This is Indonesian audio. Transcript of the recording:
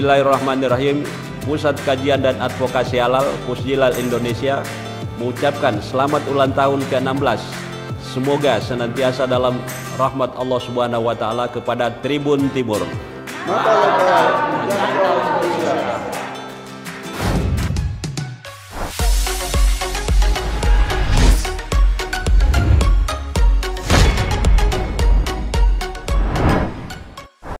Bismillahirrahmanirrahim. Pusat Kajian dan Advokasi Halal Pusjilal Indonesia mengucapkan selamat ulang tahun ke-16. Semoga senantiasa dalam rahmat Allah Subhanahu wa taala kepada Tribun Timur.